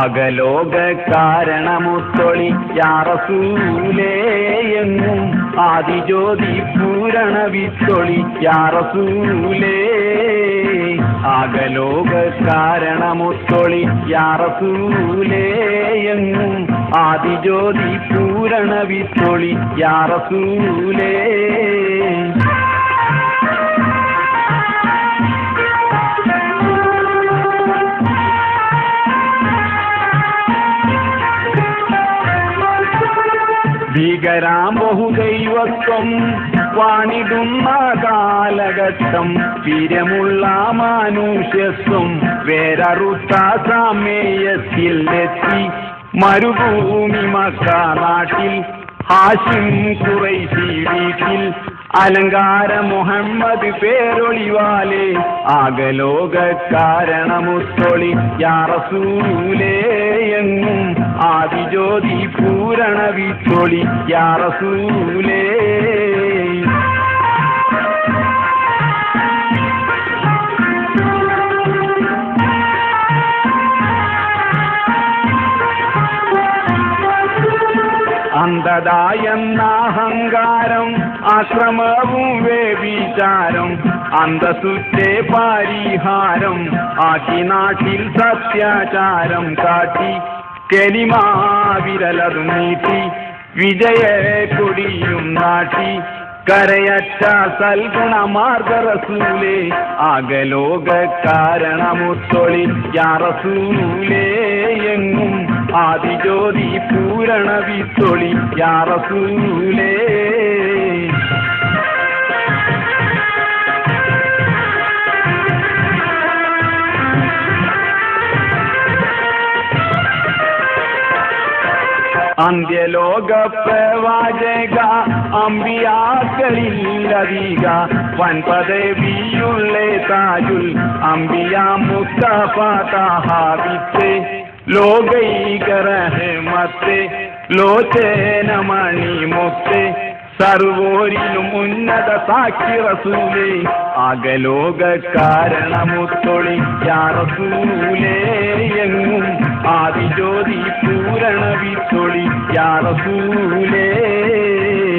ആകലോക കാരണമുത്തൊളി യാ റസൂലേ എങ്ങും ആദിജ്യോതി പൂരണ വിത്തൊളി യാ റസൂലേ. ആകലോക കാരണമുത്തൊളി യാ റസൂലേ എങ്ങും ആദിജ്യോതി പൂരണ വിത്തൊളി യാ റസൂലേ. ഭീകരാം ബഹുദൈവത്വം വാണിടുന്ന കാലഘട്ടം വീര്യമുള്ള മാനുഷ്യത്വം വേരറുത്ത സാമേയത്തിൽ എത്തി മരുഭൂമി മക്ക നാട്ടിൽ ഹാഷിം ഖുറൈശി വീട്ടിൽ അലങ്കാര മുഹമ്മദ് പേരൊളിവാലേ. ആകലോക കാരണമുത്തൊളി യാ റസൂലേ എങ്ങും ആദിജ്യോതി പൂരണ വിത്തൊളി യാ റസൂലേ. അന്ധതായെന്ന അഹങ്കാരം ആക്രമവും വേവിചാരം അന്തസുറ്റേ പരിഹാരം ആക്കി നാട്ടിൽ സത്യാചാരം കാട്ടി കെലിമാ വിരലതും നീട്ടി വിജയ കൊടിയും നാട്ടി കരയറ്റ സൽഗുണമാർഗ റസൂലേ. ആകലോക കാരണമുത്തൊളി യാ റസൂലേ എങ്ങും ആദിജ്യോതി പൂരണ വിത്തൊളി യാ റസൂലേ. അന്ത്യലോക പ്രവാചക അമ്പിയാക്കളില്ലധിക വൻപദവിയുള്ള താജുൽ അമ്പിയ മുസ്തഫ തഹാവിത്തെ ലോകൈക റഹ്മത്തെ ലോചനമണി മുത്തെ സർവോരിലും ഉന്നത സാക്ഷി റസൂലേ. ആകലോക കാരണമുത്തൊളി യാ റസൂലേ എങ്ങും ആദിജ്യോതി പൂരണ വിത്തൊളി യാ റസൂലേ.